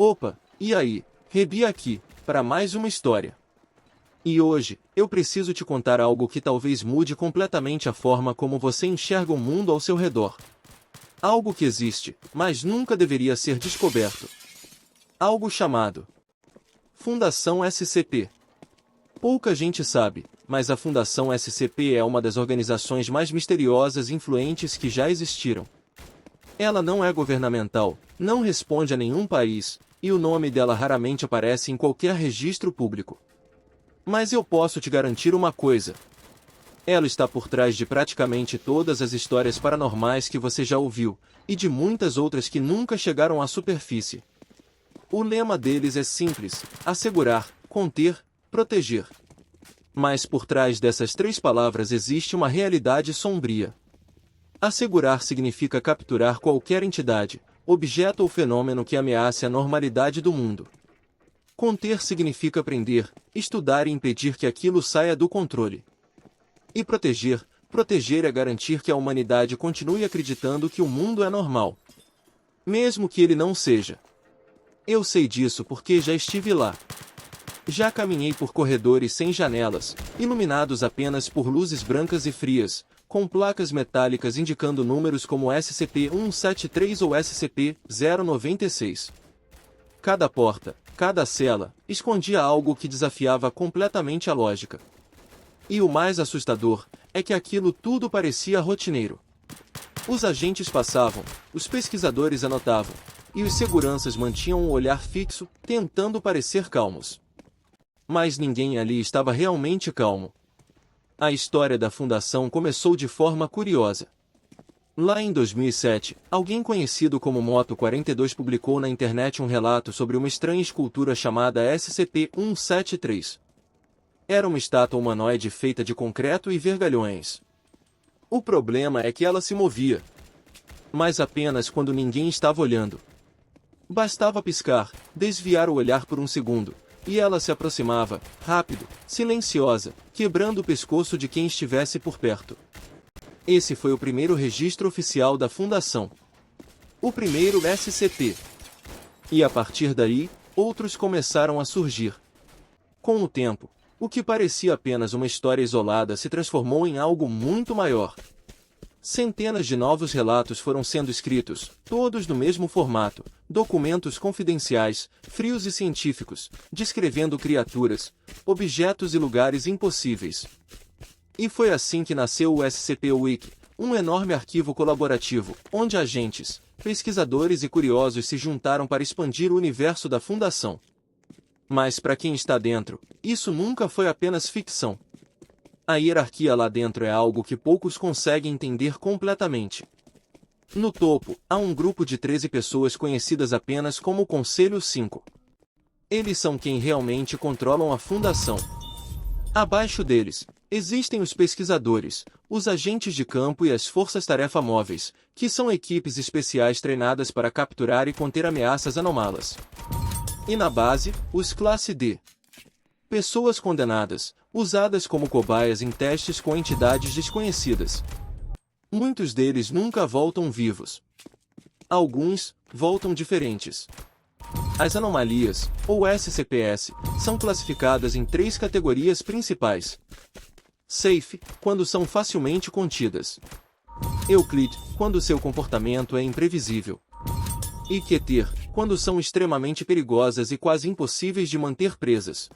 Opa, e aí? Rebi aqui, para mais uma história. E hoje, eu preciso te contar algo que talvez mude completamente a forma como você enxerga o mundo ao seu redor. Algo que existe, mas nunca deveria ser descoberto. Algo chamado Fundação SCP. Pouca gente sabe, mas a Fundação SCP é uma das organizações mais misteriosas e influentes que já existiram. Ela não é governamental, não responde a nenhum país, e o nome dela raramente aparece em qualquer registro público. Mas eu posso te garantir uma coisa. Ela está por trás de praticamente todas as histórias paranormais que você já ouviu, e de muitas outras que nunca chegaram à superfície. O lema deles é simples: assegurar, conter, proteger. Mas por trás dessas três palavras existe uma realidade sombria. Assegurar significa capturar qualquer entidade, objeto ou fenômeno que ameace a normalidade do mundo. Conter significa prender, estudar e impedir que aquilo saia do controle. E proteger é garantir que a humanidade continue acreditando que o mundo é normal. Mesmo que ele não seja. Eu sei disso porque já estive lá. Já caminhei por corredores sem janelas, iluminados apenas por luzes brancas e frias, com placas metálicas indicando números como SCP-173 ou SCP-096. Cada porta, cada cela, escondia algo que desafiava completamente a lógica. E o mais assustador é que aquilo tudo parecia rotineiro. Os agentes passavam, os pesquisadores anotavam, e os seguranças mantinham um olhar fixo, tentando parecer calmos. Mas ninguém ali estava realmente calmo. A história da Fundação começou de forma curiosa. Lá em 2007, alguém conhecido como Moto42 publicou na internet um relato sobre uma estranha escultura chamada SCP-173. Era uma estátua humanoide feita de concreto e vergalhões. O problema é que ela se movia. Mas apenas quando ninguém estava olhando. Bastava piscar, desviar o olhar por um segundo, e ela se aproximava, rápido, silenciosa, quebrando o pescoço de quem estivesse por perto. Esse foi o primeiro registro oficial da Fundação. O primeiro SCP. E a partir daí, outros começaram a surgir. Com o tempo, o que parecia apenas uma história isolada se transformou em algo muito maior. Centenas de novos relatos foram sendo escritos, todos no mesmo formato, documentos confidenciais, frios e científicos, descrevendo criaturas, objetos e lugares impossíveis. E foi assim que nasceu o SCP-Wiki, um enorme arquivo colaborativo, onde agentes, pesquisadores e curiosos se juntaram para expandir o universo da Fundação. Mas para quem está dentro, isso nunca foi apenas ficção. A hierarquia lá dentro é algo que poucos conseguem entender completamente. No topo, há um grupo de 13 pessoas conhecidas apenas como o Conselho 5. Eles são quem realmente controlam a Fundação. Abaixo deles, existem os pesquisadores, os agentes de campo e as forças-tarefa móveis, que são equipes especiais treinadas para capturar e conter ameaças anômalas. E na base, os Classe D. Pessoas condenadas, usadas como cobaias em testes com entidades desconhecidas. Muitos deles nunca voltam vivos. Alguns voltam diferentes. As anomalias, ou SCPs, são classificadas em 3 categorias principais. Safe, quando são facilmente contidas. Euclid, quando seu comportamento é imprevisível. E Keter, quando são extremamente perigosas e quase impossíveis de manter presas.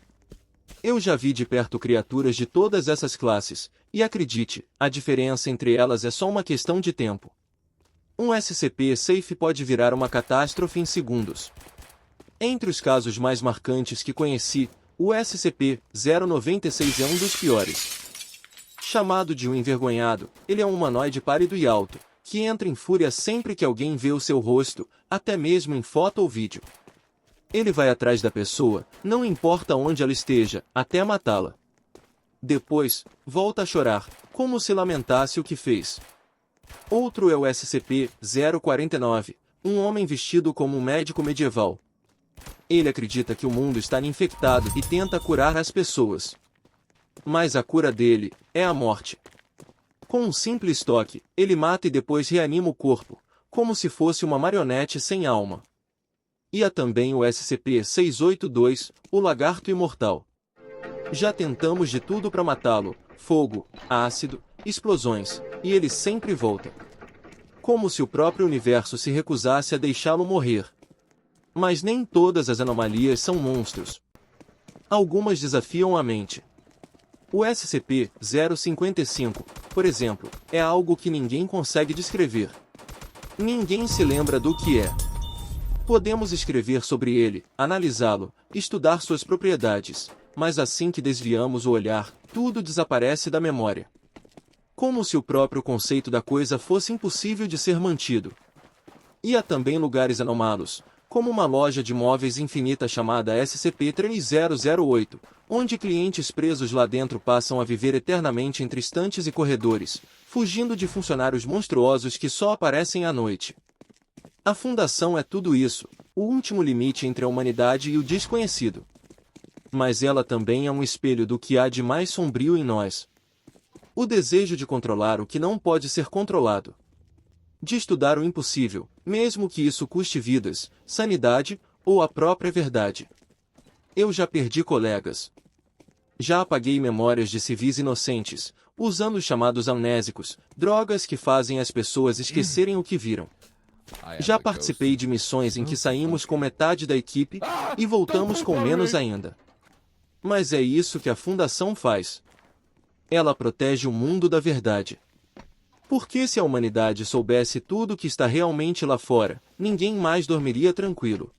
Eu já vi de perto criaturas de todas essas classes, e acredite, a diferença entre elas é só uma questão de tempo. Um SCP Safe pode virar uma catástrofe em segundos. Entre os casos mais marcantes que conheci, o SCP-096 é um dos piores. Chamado de um envergonhado, ele é um humanoide pálido e alto, que entra em fúria sempre que alguém vê o seu rosto, até mesmo em foto ou vídeo. Ele vai atrás da pessoa, não importa onde ela esteja, até matá-la. Depois, volta a chorar, como se lamentasse o que fez. Outro é o SCP-049, um homem vestido como um médico medieval. Ele acredita que o mundo está infectado e tenta curar as pessoas. Mas a cura dele é a morte. Com um simples toque, ele mata e depois reanima o corpo, como se fosse uma marionete sem alma. E há também o SCP-682, o Lagarto Imortal. Já tentamos de tudo para matá-lo: fogo, ácido, explosões, e ele sempre volta. Como se o próprio universo se recusasse a deixá-lo morrer. Mas nem todas as anomalias são monstros. Algumas desafiam a mente. O SCP-055, por exemplo, é algo que ninguém consegue descrever. Ninguém se lembra do que é. Podemos escrever sobre ele, analisá-lo, estudar suas propriedades, mas assim que desviamos o olhar, tudo desaparece da memória. Como se o próprio conceito da coisa fosse impossível de ser mantido. E há também lugares anômalos, como uma loja de móveis infinita chamada SCP-3008, onde clientes presos lá dentro passam a viver eternamente entre estantes e corredores, fugindo de funcionários monstruosos que só aparecem à noite. A Fundação é tudo isso, o último limite entre a humanidade e o desconhecido. Mas ela também é um espelho do que há de mais sombrio em nós. O desejo de controlar o que não pode ser controlado. De estudar o impossível, mesmo que isso custe vidas, sanidade, ou a própria verdade. Eu já perdi colegas. Já apaguei memórias de civis inocentes, usando os chamados amnésicos, drogas que fazem as pessoas esquecerem o que viram. Já participei de missões em que saímos com metade da equipe e voltamos com menos ainda. Mas é isso que a Fundação faz. Ela protege o mundo da verdade. Porque se a humanidade soubesse tudo o que está realmente lá fora, ninguém mais dormiria tranquilo.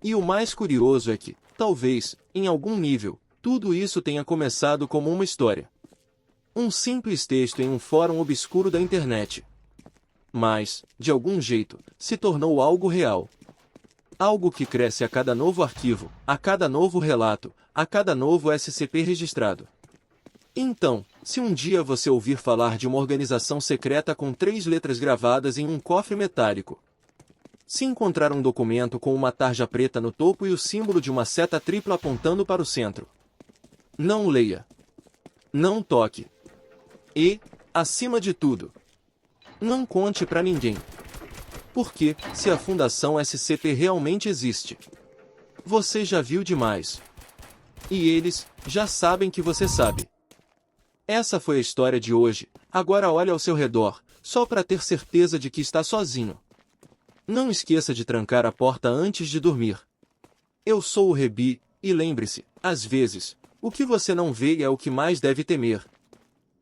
E o mais curioso é que, talvez, em algum nível, tudo isso tenha começado como uma história. Um simples texto em um fórum obscuro da internet. Mas, de algum jeito, se tornou algo real. Algo que cresce a cada novo arquivo, a cada novo relato, a cada novo SCP registrado. Então, se um dia você ouvir falar de uma organização secreta com 3 letras gravadas em um cofre metálico, se encontrar um documento com uma tarja preta no topo e o símbolo de uma seta tripla apontando para o centro, não leia. Não toque. E, acima de tudo, não conte para ninguém. Porque, se a Fundação SCP realmente existe, você já viu demais. E eles já sabem que você sabe. Essa foi a história de hoje. Agora olhe ao seu redor, só para ter certeza de que está sozinho. Não esqueça de trancar a porta antes de dormir. Eu sou o Rebi, e lembre-se, às vezes, o que você não vê é o que mais deve temer.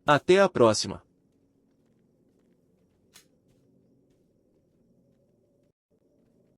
Até a próxima.